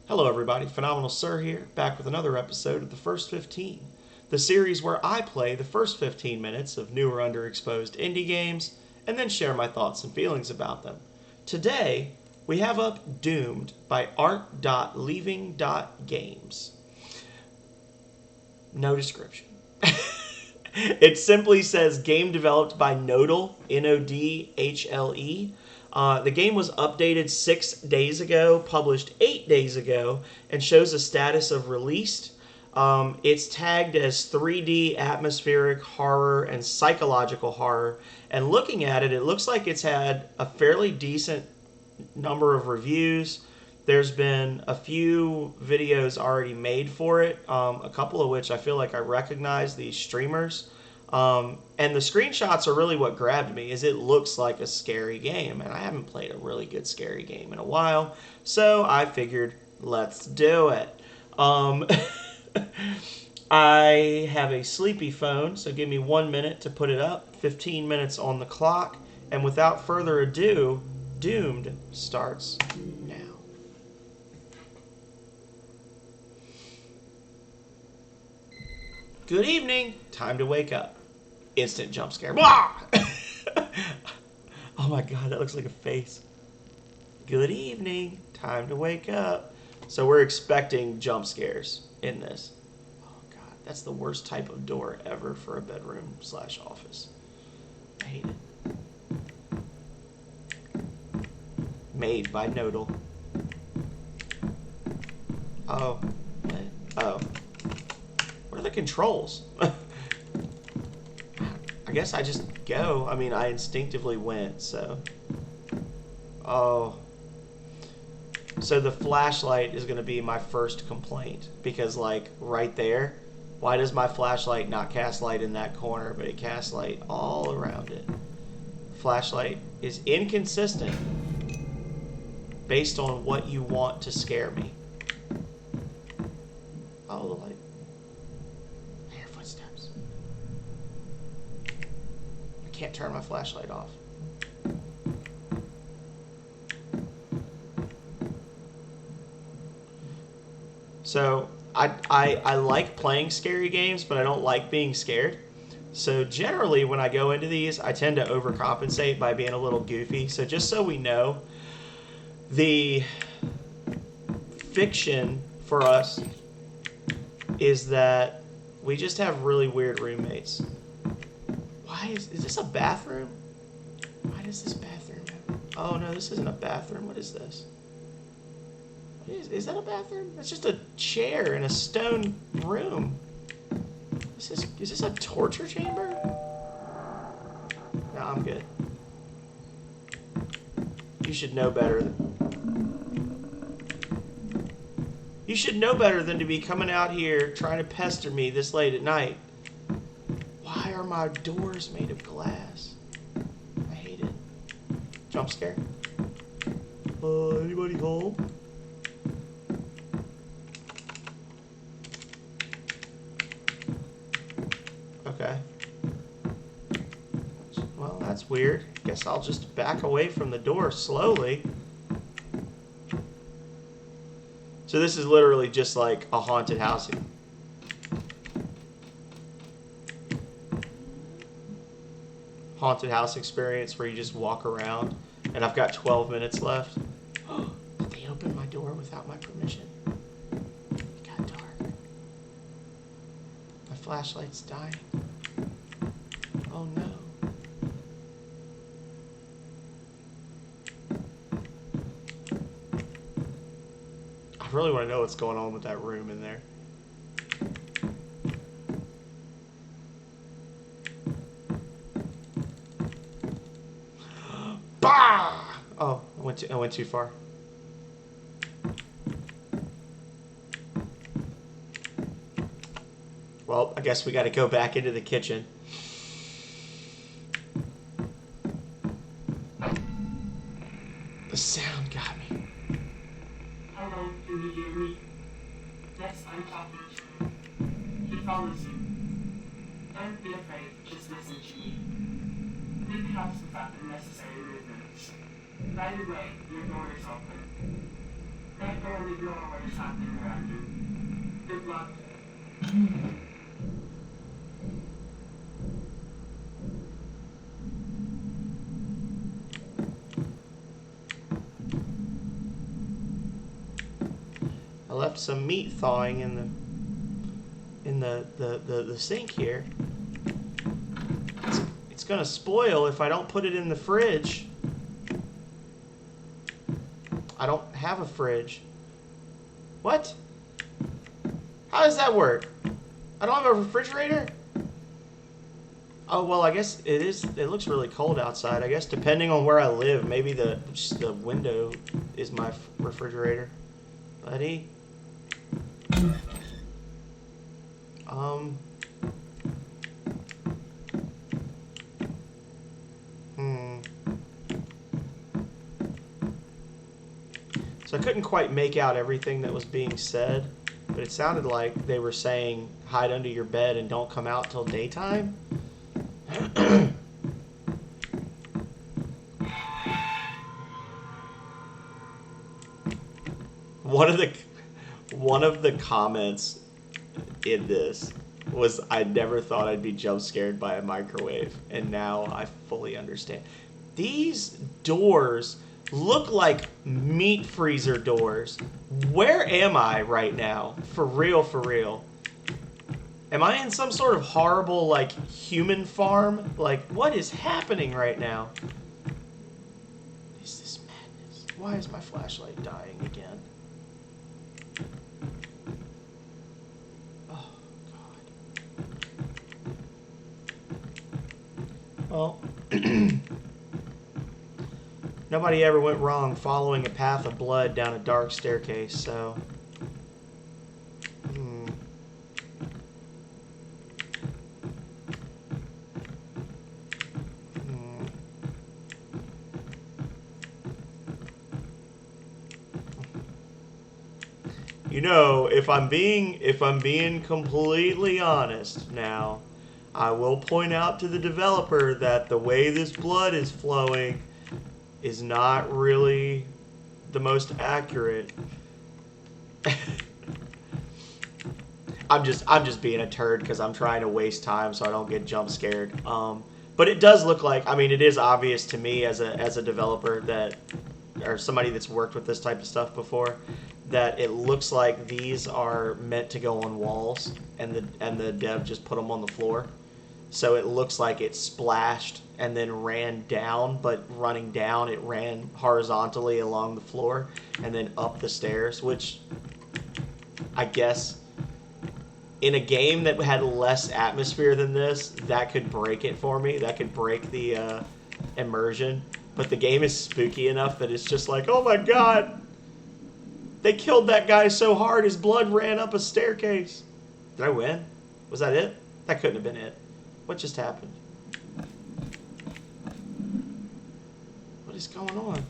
Hello, everybody. Phenomenal Sir here, back with another episode of The First 15, the series where I play the first 15 minutes of new or underexposed indie games and then share my thoughts and feelings about them. Today, we have up Doomed by art.leaving.games. No description. It simply says game developed by Nodhle, Nodhle. The game was updated 6 days ago, published 8 days ago, and shows a status of released. It's tagged as 3D atmospheric horror and psychological horror. And looking at it, it looks like it's had a fairly decent number of reviews. There's been a few videos already made for it, a couple of which I feel like I recognize these streamers. And the screenshots are really what grabbed me, is it looks like a scary game, and I haven't played a really good scary game in a while, so I figured, let's do it. I have a sleepy phone, so give me 1 minute to put it up, 15 minutes on the clock, and without further ado, Doomed starts now. Good evening, time to wake up. Instant jump scare. Blah! Oh my god, that looks like a face. Good evening, time to wake up. So we're expecting jump scares in this. Oh god, that's the worst type of door ever for a bedroom/office. I hate it. Made by Nodhle. Oh. What? Oh. What are the controls? I guess I just go. I mean, I instinctively went, so. Oh. So the flashlight is going to be my first complaint. Because, like, right there, why does my flashlight not cast light in that corner, but it casts light all around it? Flashlight is inconsistent based on what you want to scare me. Oh, the light. I hear footsteps. I can't turn my flashlight off. So, I like playing scary games, but I don't like being scared. So generally, when I go into these, I tend to overcompensate by being a little goofy. So just so we know, the fiction for us is that we just have really weird roommates. Why is this a bathroom? Why does this bathroom have... Oh no, this isn't a bathroom. What is this? Is that a bathroom? That's just a chair in a stone room. Is this a torture chamber? No, I'm good. You should know better. You should know better than to be coming out here trying to pester me this late at night. Why are my doors made of glass? I hate it. Jump scare? Anybody home? Okay. Well, that's weird. Guess I'll just back away from the door slowly. So this is literally just like a haunted house. Haunted house experience where you just walk around, and I've got 12 minutes left. Did they open my door without my permission? It got dark. My flashlight's dying. Oh no. I really want to know what's going on with that room in there. Bah! Oh, I went too far. Well, I guess we got to go back into the kitchen. The sound got me. Hello, can you hear me? Yes, I'm talking to you. He follows you. Don't be afraid, just listen to me. Leave the house without unnecessary movements. By the way, your door is open. That door don't ignore what is happening around you. Good luck. I left some meat thawing in the sink here. It's gonna spoil if I don't put it in the fridge. I don't have a fridge. What? How does that work? I don't have a refrigerator? Oh, well, I guess it is. It looks really cold outside. I guess depending on where I live, maybe the window is my refrigerator. Buddy? So I couldn't quite make out everything that was being said, but it sounded like they were saying hide under your bed and don't come out till daytime. One of the comments in this was, I never thought I'd be jump scared by a microwave, and now I fully understand. These doors look like meat freezer doors. Where am I right now? For real, for real. Am I in some sort of horrible, like, human farm? Like, what is happening right now? What is this madness? Why is my flashlight dying again? Oh, God. Well... Nobody ever went wrong following a path of blood down a dark staircase, so... You know, if I'm being completely honest now, I will point out to the developer that the way this blood is flowing is not really the most accurate. I'm just being a turd because I'm trying to waste time so I don't get jump scared. But it does look like, I mean, it is obvious to me as a developer that, or somebody that's worked with this type of stuff before, that it looks like these are meant to go on walls, and the dev just put them on the floor. So it looks like it splashed and then ran down, but running down, it ran horizontally along the floor and then up the stairs, which I guess in a game that had less atmosphere than this, that could break it for me. That could break the immersion. But the game is spooky enough that it's just like, oh my God, they killed that guy so hard his blood ran up a staircase. Did I win? Was that it? That couldn't have been it. What just happened? What is going on?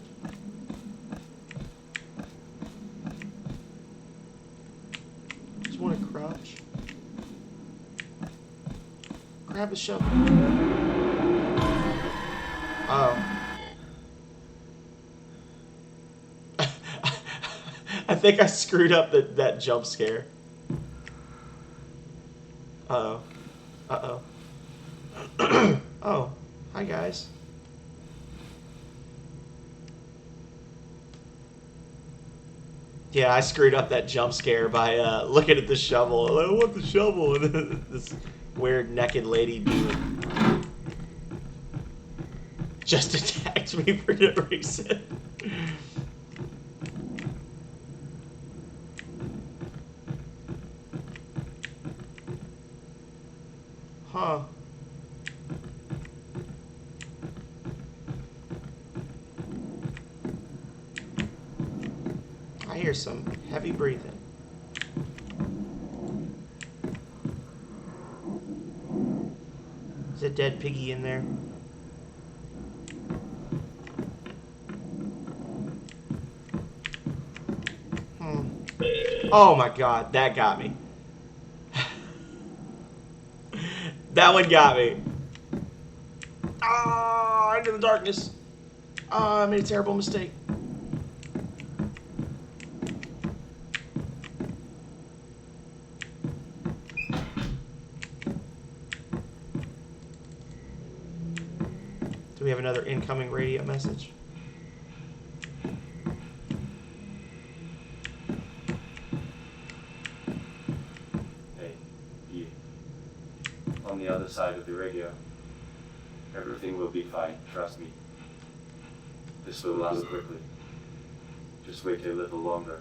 Just want to crouch. Grab a shovel. Oh. I think I screwed up that jump scare. Uh-oh. Uh-oh. Oh, hi guys. Yeah, I screwed up that jump scare by looking at the shovel. I want the shovel. And this weird naked lady dude just attacked me for no reason. Huh. I hear some heavy breathing. Is a dead piggy in there? Oh my God, that got me. That one got me. Ah, into the darkness. Ah, I made a terrible mistake. we have another incoming radio message? Hey, you. On the other side of the radio. Everything will be fine, trust me. This will last quickly. Just wait a little longer.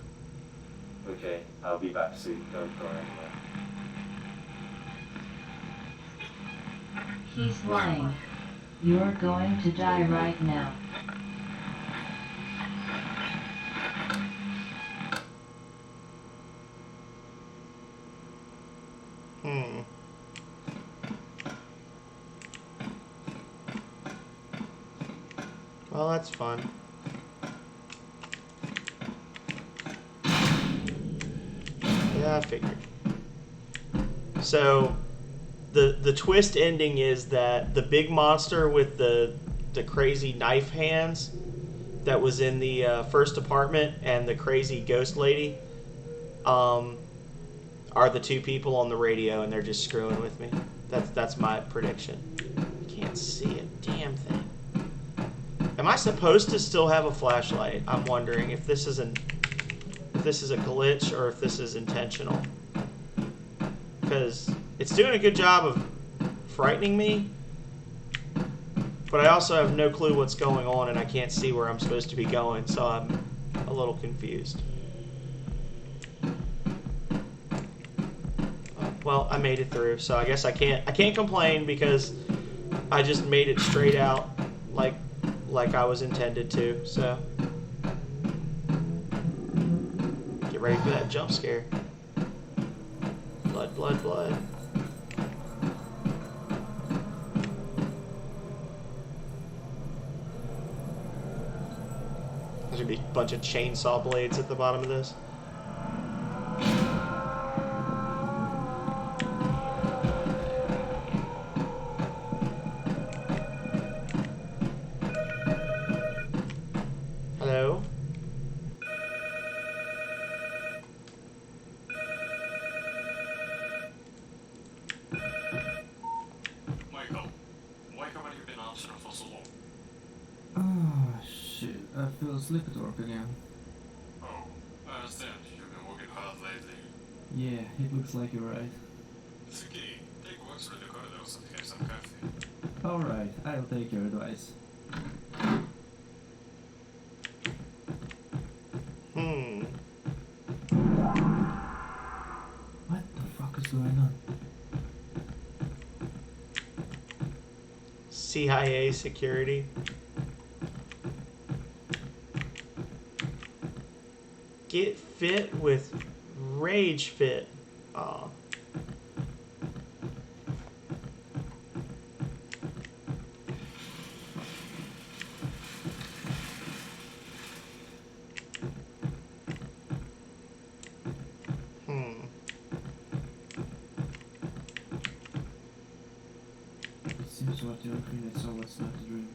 Okay, I'll be back soon. Don't go anywhere. He's lying. You're going to die right now. Well, that's fun. Yeah, I figured. So, the twist ending is that the big monster with the crazy knife hands that was in the first apartment and the crazy ghost lady are the two people on the radio, and they're just screwing with me. That's my prediction. Can't see a damn thing. Am I supposed to still have a flashlight? I'm wondering if this is a glitch or if this is intentional. Because it's doing a good job of frightening me, but I also have no clue what's going on, and I can't see where I'm supposed to be going, so I'm a little confused. Well, I made it through, so I guess I can't complain because I just made it straight out like I was intended to. So get ready for that jump scare. Blood, blood, blood. There's gonna be a bunch of chainsaw blades at the bottom of this. Hello? Michael, why haven't you been answering for so long? Ah, shit. I feel asleep at work again. Oh, I understand. You've been working hard lately. Yeah, it looks like you're right. It's okay. Take walks through the corridors and have some coffee. Alright, I'll take your advice. What the fuck is going on? CIA security. Get fit with Rage Fit. Aw. It seems what you're looking at, so it's not a dream.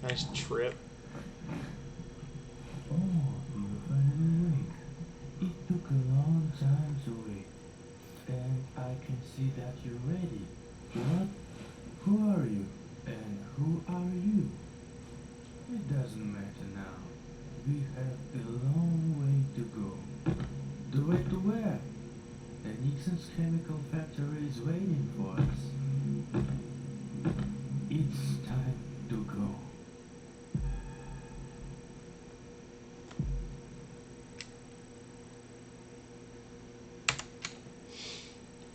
Nice trip. Oh, you're finally awake. It took a long time to wake. And I can see that you're ready. What? Who are you? And who are you? It doesn't matter now. We have a long way to go. The way to where? The Nixon's chemical factory is waiting for us. It's time to go.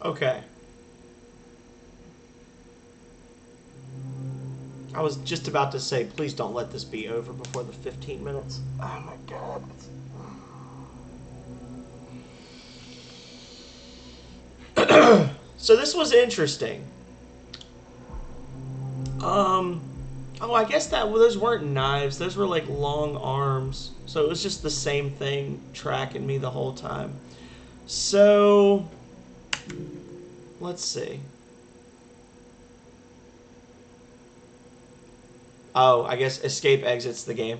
Okay. I was just about to say, please don't let this be over before the 15 minutes. Oh my god. So this was interesting. Oh Oh, I guess those weren't knives. Those were like long arms. So it was just the same thing tracking me the whole time. So let's see. Oh, I guess escape exits the game.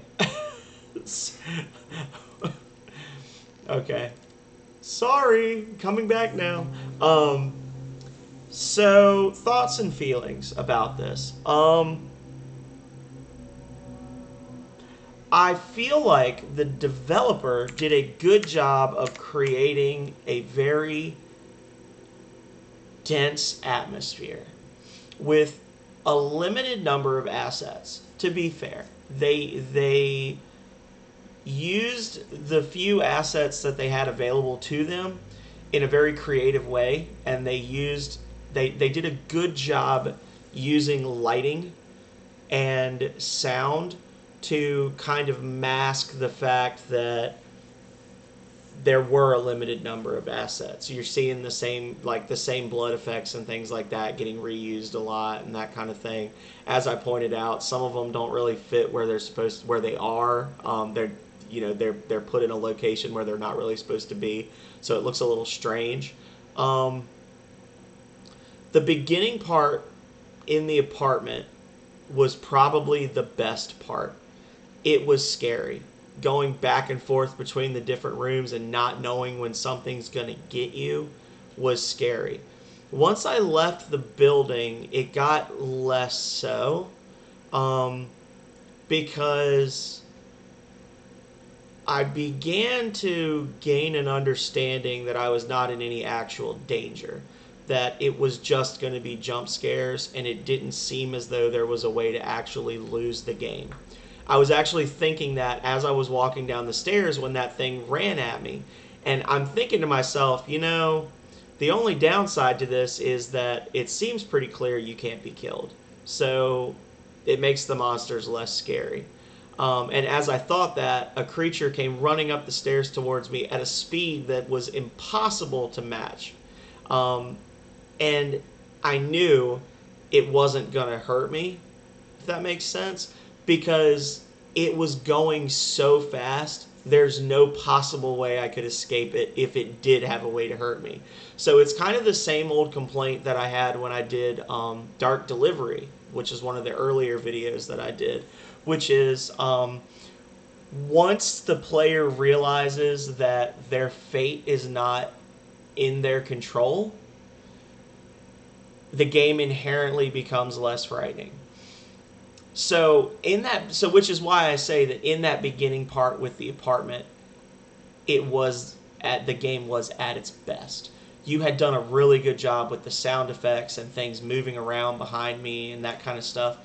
Okay. Sorry, coming back now. So thoughts and feelings about this. I feel like the developer did a good job of creating a very dense atmosphere with a limited number of assets. To be fair, they used the few assets that they had available to them in a very creative way, and they did a good job using lighting and sound to kind of mask the fact that there were a limited number of assets. You're seeing the same blood effects and things like that getting reused a lot and that kind of thing. As I pointed out, some of them don't really fit where they are. They're put in a location where they're not really supposed to be, so it looks a little strange. The beginning part in the apartment was probably the best part. It was scary. Going back and forth between the different rooms and not knowing when something's going to get you was scary. Once I left the building, it got less so, because I began to gain an understanding that I was not in any actual danger, that it was just going to be jump scares, and it didn't seem as though there was a way to actually lose the game. I was actually thinking that as I was walking down the stairs when that thing ran at me. And I'm thinking to myself, the only downside to this is that it seems pretty clear you can't be killed. So it makes the monsters less scary. And as I thought that, a creature came running up the stairs towards me at a speed that was impossible to match. And I knew it wasn't going to hurt me, if that makes sense, because it was going so fast. There's no possible way I could escape it if it did have a way to hurt me. So it's kind of the same old complaint that I had when I did Dark Delivery, which is one of the earlier videos that I did, which is once the player realizes that their fate is not in their control, the game inherently becomes less frightening. So which is why I say that in that beginning part with the apartment, the game was at its best. You had done a really good job with the sound effects and things moving around behind me and that kind of stuff.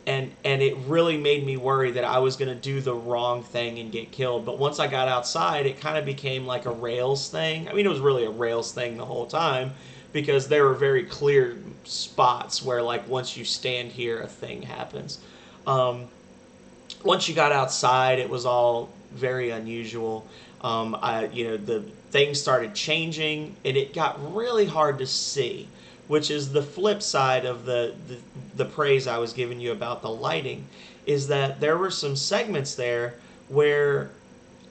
And it really made me worry that I was going to do the wrong thing and get killed. But once I got outside, it kind of became like a Rails thing. I mean, it was really a Rails thing the whole time, because there were very clear spots where, like, once you stand here, a thing happens. Once you got outside, it was all very unusual. The things started changing, and it got really hard to see, which is the flip side of the praise I was giving you about the lighting, is that there were some segments there where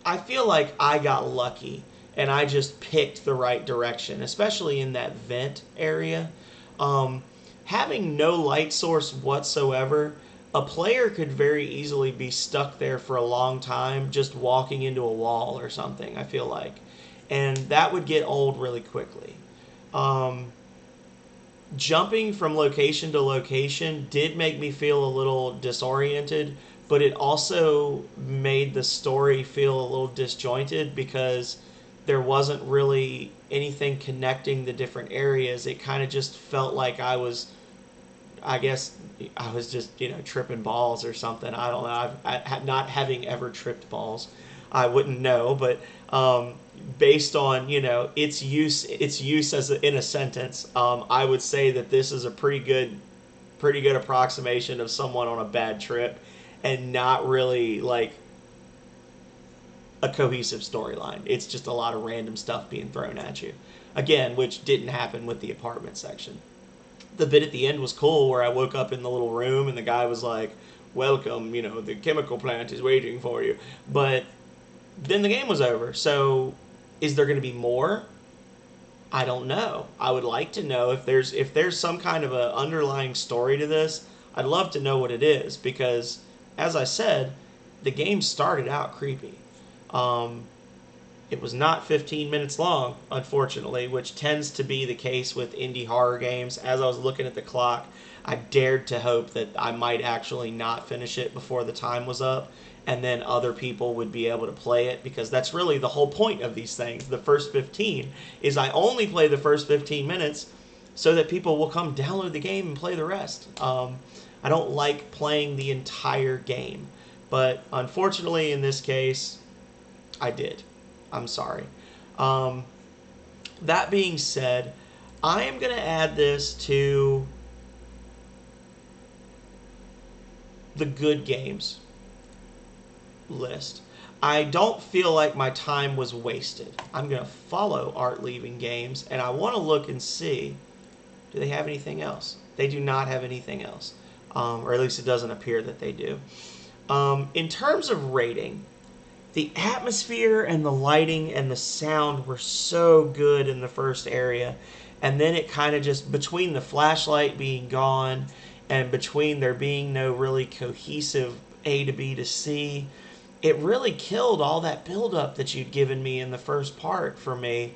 I feel like I got lucky and I just picked the right direction, especially in that vent area. Having no light source whatsoever, a player could very easily be stuck there for a long time just walking into a wall or something, I feel like. And that would get old really quickly. Jumping from location to location did make me feel a little disoriented, but it also made the story feel a little disjointed because there wasn't really anything connecting the different areas. It kind of just felt like I was just, tripping balls or something. I don't know. Not having ever tripped balls, I wouldn't know. But based on its use as in a sentence, I would say that this is a pretty good approximation of someone on a bad trip, and not really like a cohesive storyline. It's just a lot of random stuff being thrown at you. Again, which didn't happen with the apartment section. The bit at the end was cool where I woke up in the little room and the guy was like, welcome, the chemical plant is waiting for you. But then the game was over. So is there going to be more? I don't know. I would like to know if there's some kind of a underlying story to this. I'd love to know what it is, because, as I said, the game started out creepy. It was not 15 minutes long, unfortunately, which tends to be the case with indie horror games. As I was looking at the clock, I dared to hope that I might actually not finish it before the time was up, and then other people would be able to play it, because that's really the whole point of these things. The first 15 is I only play the first 15 minutes so that people will come download the game and play the rest. I don't like playing the entire game, but unfortunately in this case, I did. I'm sorry. That being said, I am going to add this to the good games list. I don't feel like my time was wasted. I'm going to follow Art Leaving Games, and I want to look and see, do they have anything else? They do not have anything else, or at least it doesn't appear that they do. In terms of rating, the atmosphere and the lighting and the sound were so good in the first area, and then it kind of just, between the flashlight being gone and between there being no really cohesive A to B to C, it really killed all that buildup that you'd given me in the first part for me.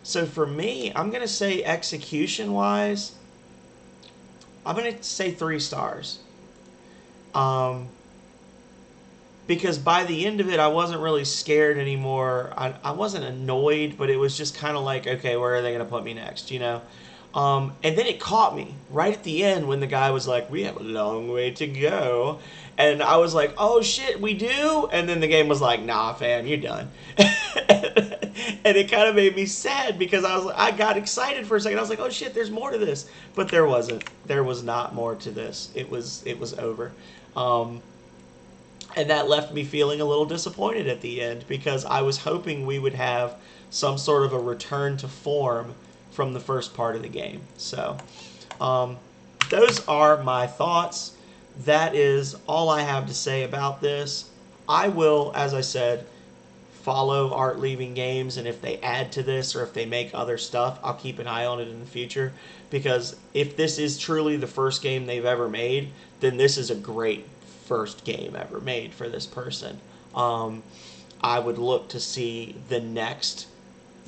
So for me, I'm going to say execution-wise, I'm going to say 3 stars. Because by the end of it, I wasn't really scared anymore. I wasn't annoyed, but it was just kind of like, okay, where are they going to put me next, And then it caught me right at the end when the guy was like, we have a long way to go. And I was like, oh shit, we do? And then the game was like, nah, fam, you're done. And it kind of made me sad, because I got excited for a second. I was like, oh shit, there's more to this. But there wasn't. There was not more to this. It was over. And that left me feeling a little disappointed at the end, because I was hoping we would have some sort of a return to form from the first part of the game. So, those are my thoughts. That is all I have to say about this. I will, as I said, follow Art Leaving Games, and if they add to this or if they make other stuff, I'll keep an eye on it in the future, because if this is truly the first game they've ever made, then this is a great first game ever made for this person. I would look to see the next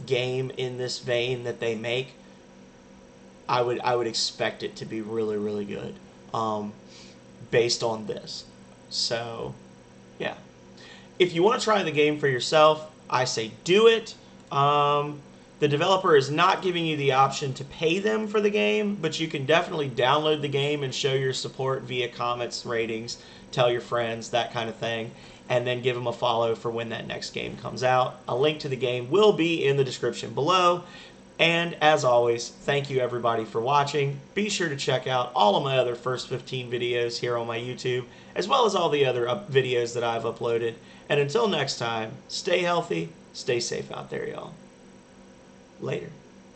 game in this vein that they make. I would expect it to be really, really good, based on this. So, yeah. If you want to try the game for yourself, I say do it. The developer is not giving you the option to pay them for the game, but you can definitely download the game and show your support via comments, ratings, tell your friends, that kind of thing, and then give them a follow for when that next game comes out. A link to the game will be in the description below. And as always, thank you everybody for watching. Be sure to check out all of my other first 15 videos here on my YouTube, as well as all the other videos that I've uploaded. And until next time, stay healthy, stay safe out there, y'all. Later.